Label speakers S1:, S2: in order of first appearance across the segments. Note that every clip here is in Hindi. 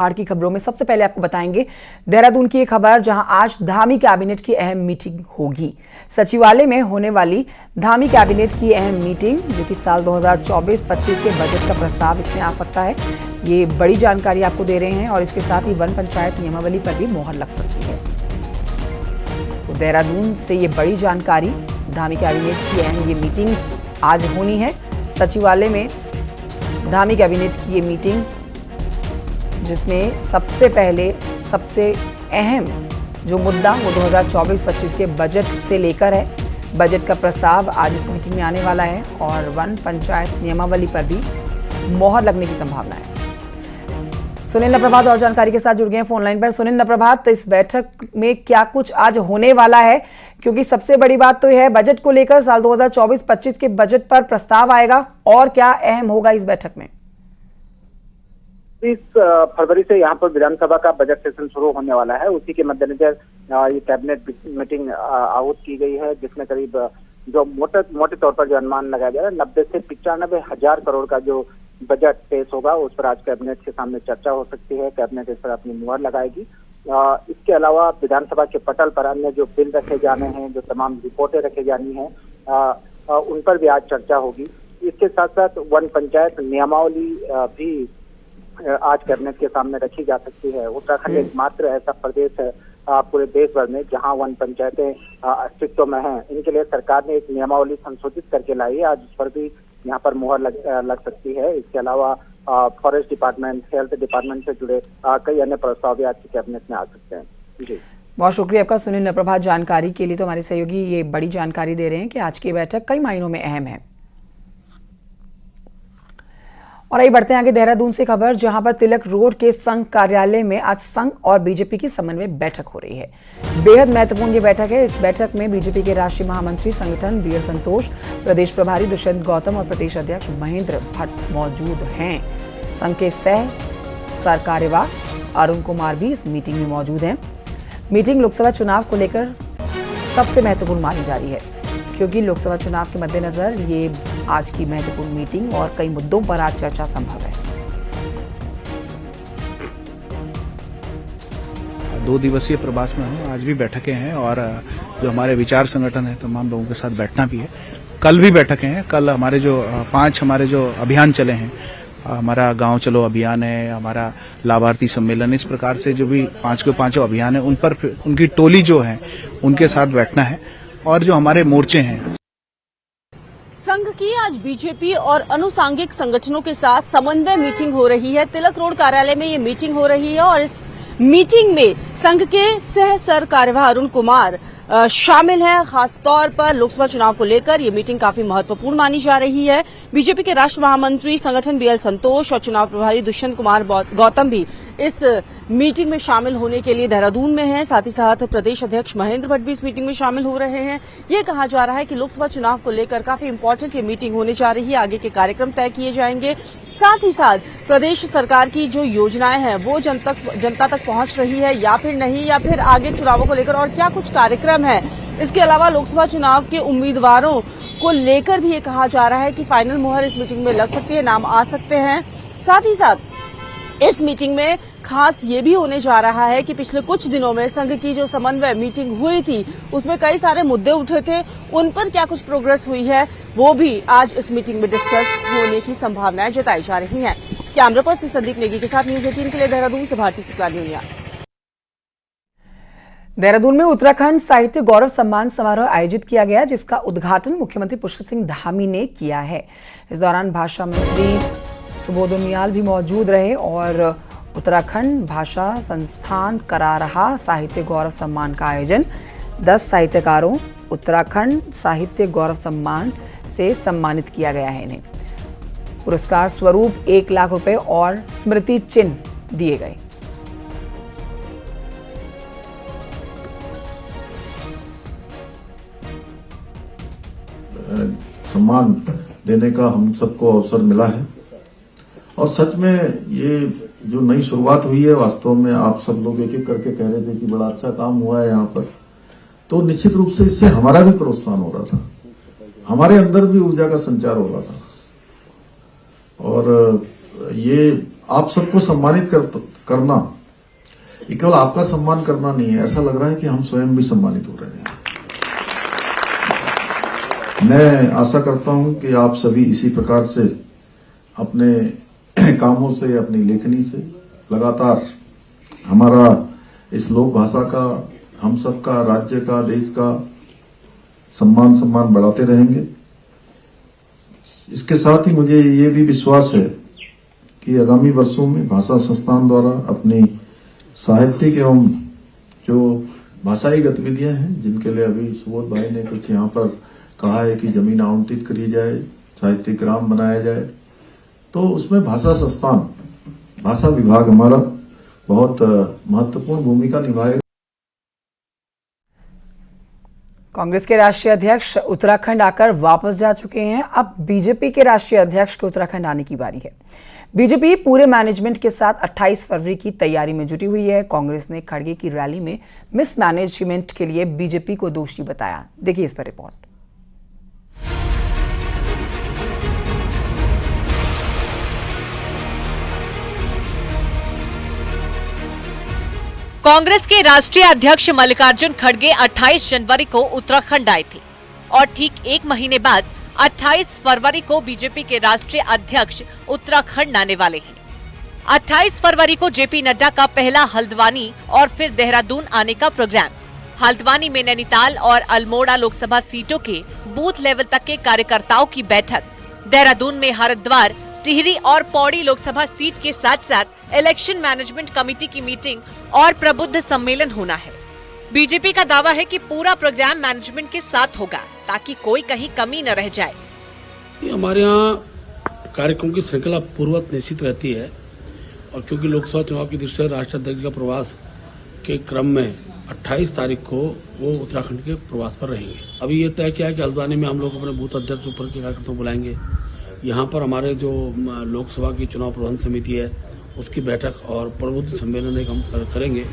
S1: बाढ़ की खबरों में सबसे पहले आपको बताएंगे देहरादून की एक खबर, जहां आज धामी कैबिनेट की अहम मीटिंग होगी। सचिवालय में होने वाली धामी कैबिनेट की अहम मीटिंग, जो कि साल 2024-25 के बजट का प्रस्ताव इसमें आ सकता है। ये बड़ी जानकारी आपको दे रहे हैं और इसके साथ ही वन पंचायत नियमावली पर भी मोहर लग सकती है। तो देहरादून से ये बड़ी जानकारी, धामी कैबिनेट की अहम ये मीटिंग आज होनी है। सचिवालय में धामी कैबिनेट की ये मीटिंग, जिसमें सबसे पहले सबसे अहम जो मुद्दा वो 2024-25 के बजट से लेकर है। बजट का प्रस्ताव आज इस मीटिंग में आने वाला है और वन पंचायत नियमावली पर भी मोहर लगने की संभावना है। सुनील नप्रभात और जानकारी के साथ जुड़ गए हैं फोन लाइन पर। सुनील नप्रभात, इस बैठक में क्या कुछ आज होने वाला है? क्योंकि सबसे बड़ी बात तो यह है, बजट को लेकर साल 2024-25 के बजट पर प्रस्ताव आएगा, और क्या अहम होगा इस बैठक में?
S2: 30 फरवरी से यहाँ पर विधानसभा का बजट सेशन शुरू होने वाला है। उसी के मद्देनजर ये कैबिनेट मीटिंग आहूत की गई है, जिसमें करीब जो मोटे तौर पर जो अनुमान लगाया जा रहा है 90 से 95 हजार करोड़ का जो बजट पेश होगा, उस पर आज कैबिनेट के सामने चर्चा हो सकती है। कैबिनेट इस पर अपनी मुहर लगाएगी। इसके अलावा विधानसभा के पटल पर अन्य जो बिल रखे जाने हैं, जो तमाम रिपोर्टें रखी जानी हैं, उन पर भी आज चर्चा होगी। इसके साथ साथ वन पंचायत नियमावली भी आज कैबिनेट के सामने रखी जा सकती है। उत्तराखंड एकमात्र ऐसा प्रदेश है पूरे देश भर में जहां वन पंचायतें अस्तित्व में हैं। इनके लिए सरकार ने एक नियमावली संशोधित करके लाई है। आज उस पर भी यहाँ पर मुहर लग सकती है। इसके अलावा फॉरेस्ट डिपार्टमेंट, हेल्थ डिपार्टमेंट से जुड़े कई अन्य प्रस्ताव भी आज की कैबिनेट में आ सकते हैं। जी,
S1: बहुत शुक्रिया आपका सुनील नप्रभात जानकारी के लिए। तो हमारे सहयोगी ये बड़ी जानकारी दे रहे हैं कि आज की बैठक कई मायनों में अहम है। और आइए बढ़ते हैं आगे देहरादून से खबर, जहां पर तिलक रोड के संघ कार्यालय में आज संघ और बीजेपी की समन्वय बैठक हो रही है। बेहद महत्वपूर्ण ये बैठक है। इस बैठक में बीजेपी के राष्ट्रीय महामंत्री संगठन बीएल संतोष, प्रदेश प्रभारी दुष्यंत गौतम और प्रदेश अध्यक्ष महेंद्र भट्ट मौजूद हैं। संघ के सह सरकार्यवाह अरुण कुमार भी इस मीटिंग में मौजूद हैं। मीटिंग लोकसभा चुनाव को लेकर सबसे महत्वपूर्ण मानी जा रही है, क्योंकि लोकसभा चुनाव के मद्देनजर ये आज की महत्वपूर्ण मीटिंग और कई मुद्दों पर आज चर्चा संभव है।
S3: 2 दिवसीय प्रवास में हूँ, आज भी बैठकें हैं और जो हमारे विचार संगठन है तमाम लोगों के साथ बैठना भी है। कल भी बैठकें हैं। कल हमारे जो 5 हमारे जो अभियान चले हैं, हमारा गांव चलो अभियान है, हमारा लाभार्थी सम्मेलन, इस प्रकार से जो भी 5 के 5 अभियान है, उन पर उनकी टोली जो है उनके साथ बैठना है। और जो हमारे मोर्चे हैं,
S4: संघ की आज बीजेपी और अनुसांगिक संगठनों के साथ समन्वय मीटिंग हो रही है। तिलक रोड कार्यालय में ये मीटिंग हो रही है और इस मीटिंग में संघ के सह सरकार्यवाह अरुण कुमार शामिल है। खासतौर पर लोकसभा चुनाव को लेकर ये मीटिंग काफी महत्वपूर्ण मानी जा रही है। बीजेपी के राष्ट्रीय महामंत्री संगठन बीएल संतोष और चुनाव प्रभारी दुष्यंत कुमार गौतम भी इस मीटिंग में शामिल होने के लिए देहरादून में हैं। साथ ही साथ प्रदेश अध्यक्ष महेंद्र भट्ट भी इस मीटिंग में शामिल हो रहे हैं। ये कहा जा रहा है कि लोकसभा चुनाव को लेकर काफी इंपॉर्टेंट ये मीटिंग होने जा रही है। आगे के कार्यक्रम तय किए जाएंगे। साथ ही साथ प्रदेश सरकार की जो योजनाएं हैं वो जनता तक पहुंच रही है या फिर नहीं, या फिर आगे चुनावों को लेकर और क्या कुछ कार्यक्रम है। इसके अलावा लोकसभा चुनाव के उम्मीदवारों को लेकर भी ये कहा जा रहा है कि फाइनल मुहर इस मीटिंग में लग सकती है, नाम आ सकते हैं। साथ ही साथ इस मीटिंग में खास ये भी होने जा रहा है कि पिछले कुछ दिनों में संघ की जो समन्वय मीटिंग हुई थी, उसमें कई सारे मुद्दे उठे थे, उन पर क्या कुछ प्रोग्रेस हुई है वो भी आज इस मीटिंग में डिस्कस होने की संभावनाएं जताई जा रही हैं। कैमरा पर्सन संदीप नेगी के साथ न्यूज 18 के लिए देहरादून से भारती सिकलानिया।
S1: देहरादून में उत्तराखंड साहित्य गौरव सम्मान समारोह आयोजित किया गया, जिसका उद्घाटन मुख्यमंत्री पुष्कर सिंह धामी ने किया है। इस दौरान भाषा मंत्री सुबोध उनियाल भी मौजूद रहे और उत्तराखंड भाषा संस्थान करा रहा साहित्य गौरव सम्मान का आयोजन। 10 साहित्यकारों उत्तराखंड साहित्य गौरव सम्मान से सम्मानित किया गया है। इन्हें पुरस्कार स्वरूप 1 लाख रुपए और स्मृति चिन्ह दिए गए।
S5: सम्मान देने का हम सबको अवसर मिला है और सच में ये जो नई शुरुआत हुई है, वास्तव में आप सब लोग एक एक करके कह रहे थे कि बड़ा अच्छा काम हुआ है यहाँ पर, तो निश्चित रूप से इससे हमारा भी प्रोत्साहन हो रहा था, हमारे अंदर भी ऊर्जा का संचार हो रहा था। और ये आप सबको सम्मानित करना, ये केवल आपका सम्मान करना नहीं है, ऐसा लग रहा है कि हम स्वयं भी सम्मानित हो रहे हैं। मैं आशा करता हूं कि आप सभी इसी प्रकार से अपने कामों से, अपनी लेखनी से लगातार हमारा इस लोक भाषा का, हम सबका, राज्य का, देश का सम्मान बढ़ाते रहेंगे। इसके साथ ही मुझे ये भी विश्वास है कि आगामी वर्षों में भाषा संस्थान द्वारा अपनी साहित्यिक एवं जो भाषाई गतिविधियां हैं, जिनके लिए अभी सुबोध भाई ने कुछ यहाँ पर कहा है कि जमीन आवंटित करी जाए, साहित्यिक ग्राम बनाया जाए, तो उसमें भाषा संस्थान, भाषा विभाग हमारा बहुत महत्वपूर्ण भूमिका निभाएगा।
S1: कांग्रेस के राष्ट्रीय अध्यक्ष उत्तराखंड आकर वापस जा चुके हैं। अब बीजेपी के राष्ट्रीय अध्यक्ष के उत्तराखंड आने की बारी है। बीजेपी पूरे मैनेजमेंट के साथ 28 फरवरी की तैयारी में जुटी हुई है। कांग्रेस ने खड़गे की रैली में मिसमैनेजमेंट के लिए बीजेपी को दोषी बताया। देखिए इस पर रिपोर्ट।
S6: कांग्रेस के राष्ट्रीय अध्यक्ष मल्लिकार्जुन खड़गे 28 जनवरी को उत्तराखंड आए थे और ठीक एक महीने बाद 28 फरवरी को बीजेपी के राष्ट्रीय अध्यक्ष उत्तराखंड आने वाले हैं। 28 फरवरी को जेपी नड्डा का पहला हल्द्वानी और फिर देहरादून आने का प्रोग्राम। हल्द्वानी में नैनीताल और अल्मोड़ा लोकसभा सीटों के बूथ लेवल तक के कार्यकर्ताओं की बैठक, देहरादून में हरिद्वार, टिहरी और पौड़ी लोकसभा सीट के साथ साथ इलेक्शन मैनेजमेंट कमेटी की मीटिंग और प्रबुद्ध सम्मेलन होना है। बीजेपी का दावा है कि पूरा प्रोग्राम मैनेजमेंट के साथ होगा ताकि कोई कहीं कमी न रह जाए।
S7: हमारे यहाँ कार्यक्रम की श्रृंखला पूर्ववत निश्चित रहती है और क्योंकि लोकसभा चुनाव की दृष्टि से राष्ट्रीय अध्यक्ष का प्रवास के क्रम में 28 तारीख को वो उत्तराखंड के प्रवास पर रहेंगे। अभी ये तय किया है कि हल्द्वानी में हम लोग अपने बूथ अध्यक्ष ऊपर के कार्यकर्ताओं को बुलाएंगे। यहाँ पर हमारे जो लोकसभा की चुनाव प्रबंध समिति है उसकी बैठक और प्रबुद्ध सम्मेलन एक हम करेंगे।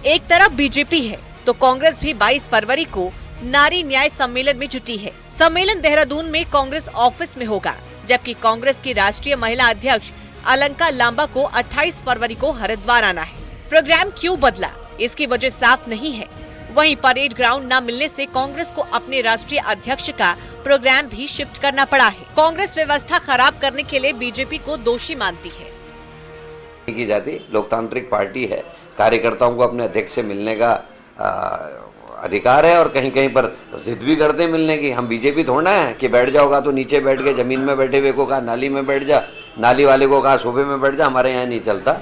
S6: एक तरफ बीजेपी है तो कांग्रेस भी 22 फरवरी को नारी न्याय सम्मेलन में जुटी है। सम्मेलन देहरादून में कांग्रेस ऑफिस में होगा, जबकि कांग्रेस की राष्ट्रीय महिला अध्यक्ष अलंका लांबा को 28 फरवरी को हरिद्वार आना है। प्रोग्राम क्यों बदला, इसकी वजह साफ नहीं है। वहीं परेड ग्राउंड न मिलने से कांग्रेस को अपने राष्ट्रीय अध्यक्ष का प्रोग्राम भी शिफ्ट करना पड़ा है। कांग्रेस व्यवस्था खराब करने के लिए बीजेपी को दोषी मानती है।
S8: की जाती लोकतांत्रिक पार्टी है, कार्यकर्ताओं को अपने अध्यक्ष से मिलने का अधिकार है और कहीं कहीं पर जिद भी करते हैं मिलने की। हम बीजेपी थोड़ा है कि बैठ जाओगा तो नीचे बैठ के, जमीन में बैठे हुए को कहा नाली में बैठ जा, नाली वाले को कहा सोफे में बैठ जा। हमारे यहाँ नहीं चलता।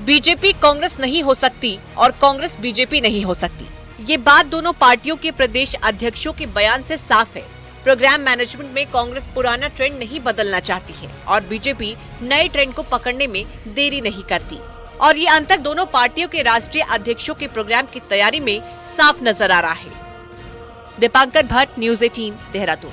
S6: बीजेपी कांग्रेस नहीं हो सकती और कांग्रेस बीजेपी नहीं हो सकती, ये बात दोनों पार्टियों के प्रदेश अध्यक्षों के बयान से साफ है। प्रोग्राम मैनेजमेंट में कांग्रेस पुराना ट्रेंड नहीं बदलना चाहती है और बीजेपी नए ट्रेंड को पकड़ने में देरी नहीं करती और ये अंतर दोनों पार्टियों के राष्ट्रीय अध्यक्षों के प्रोग्राम की तैयारी में साफ नजर आ रहा है। दीपांकर भट्ट, न्यूज़ 18, देहरादून।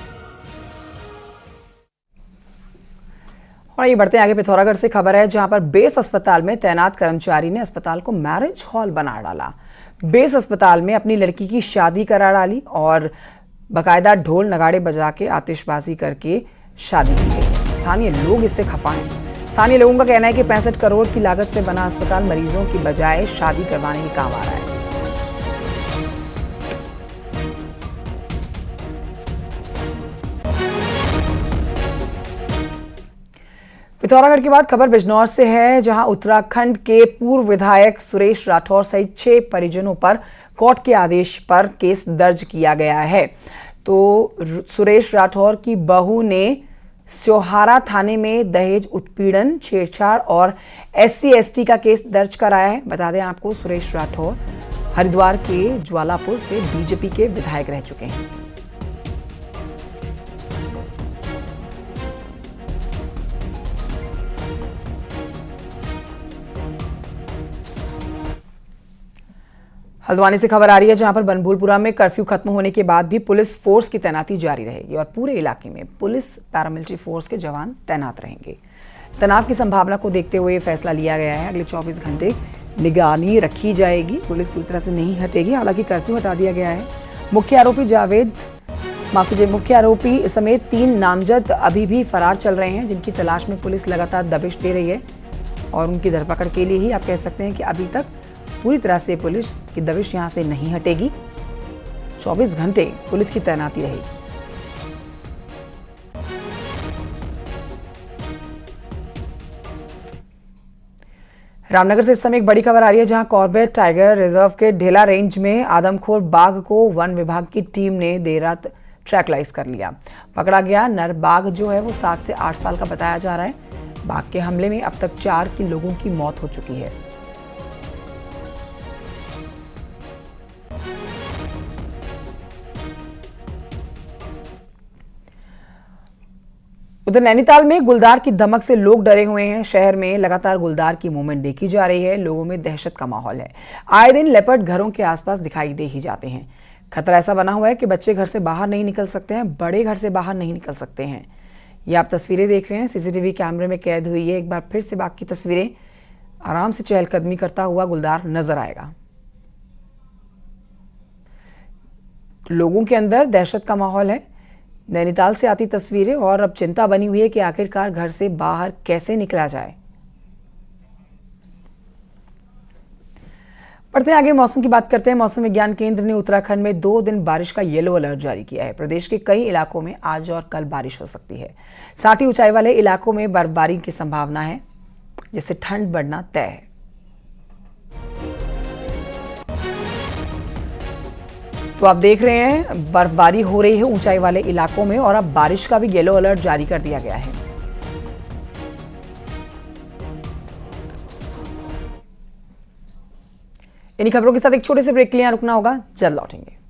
S1: और ये बढ़ते आगे पिथौरागढ़ से खबर है, जहां पर बेस अस्पताल में तैनात कर्मचारी ने अस्पताल को मैरिज हॉल बना डाला। बेस अस्पताल में अपनी लड़की की शादी करा डाली और बकायदा ढोल नगाड़े बजा के आतिशबाजी करके शादी की गई। स्थानीय लोग इससे खफा हैं। स्थानीय लोगों का कहना है कि 65 करोड़ की लागत से बना अस्पताल मरीजों की बजाय शादी करवाने के काम आ रहा है। पिथौरागढ़ के बाद खबर बिजनौर से है, जहां उत्तराखंड के पूर्व विधायक सुरेश राठौर सहित 6 परिजनों पर कोर्ट के आदेश पर केस दर्ज किया गया है। तो सुरेश राठौर की बहू ने स्योहारा थाने में दहेज उत्पीड़न, छेड़छाड़ और SC/ST का केस दर्ज कराया है। बता दें आपको, सुरेश राठौर हरिद्वार के ज्वालापुर से बीजेपी के विधायक रह चुके हैं। हल्द्वानी से खबर आ रही है, जहां पर बनभूलपुरा में कर्फ्यू खत्म होने के बाद भी पुलिस फोर्स की तैनाती जारी रहेगी और पूरे इलाके में पुलिस पैरामिलिट्री फोर्स के जवान तैनात रहेंगे। तनाव की संभावना को देखते हुए फैसला लिया गया है। अगले 24 घंटे निगरानी रखी जाएगी। पुलिस पूरी तरह से नहीं हटेगी, हालांकि कर्फ्यू हटा दिया गया है। मुख्य आरोपी समेत 3 नामजद अभी भी फरार चल रहे हैं, जिनकी तलाश में पुलिस लगातार दबिश दे रही है। और उनकी धरपकड़ के लिए ही आप कह सकते हैं कि अभी तक पूरी तरह से पुलिस की दबिश यहां से नहीं हटेगी। 24 घंटे पुलिस की तैनाती रहेगी। रामनगर से इस समय एक बड़ी खबर आ रही है, जहां कॉर्बेट टाइगर रिजर्व के ढेला रेंज में आदमखोर बाघ को वन विभाग की टीम ने देर रात ट्रैकलाइज कर लिया। पकड़ा गया नर बाघ जो है वो 7 से 8 साल का बताया जा रहा है। बाघ के हमले में अब तक 4 लोगों की मौत हो चुकी है। उधर नैनीताल में गुलदार की धमक से लोग डरे हुए हैं। शहर में लगातार गुलदार की मूवमेंट देखी जा रही है। लोगों में दहशत का माहौल है। आए दिन लेपर्ड घरों के आसपास दिखाई दे ही जाते हैं। खतरा ऐसा बना हुआ है कि बच्चे घर से बाहर नहीं निकल सकते हैं, बड़े घर से बाहर नहीं निकल सकते हैं। ये आप तस्वीरें देख रहे हैं, सीसीटीवी कैमरे में कैद हुई है। एक बार फिर से बाघ की तस्वीरें। आराम से चहलकदमी करता हुआ गुलदार नजर आएगा। लोगों के अंदर दहशत का माहौल है। नैनीताल से आती तस्वीरें और अब चिंता बनी हुई है कि आखिरकार घर से बाहर कैसे निकला जाए। बढ़ते हैं आगे, मौसम की बात करते हैं। मौसम विज्ञान केंद्र ने उत्तराखंड में 2 दिन बारिश का येलो अलर्ट जारी किया है। प्रदेश के कई इलाकों में आज और कल बारिश हो सकती है। साथ ही ऊंचाई वाले इलाकों में बर्फबारी की संभावना है, जिससे ठंड बढ़ना तय है। तो आप देख रहे हैं बर्फबारी हो रही है ऊंचाई वाले इलाकों में और अब बारिश का भी येलो अलर्ट जारी कर दिया गया है। इन्हीं खबरों के साथ एक छोटे से ब्रेक के लिए रुकना होगा, जल्द लौटेंगे।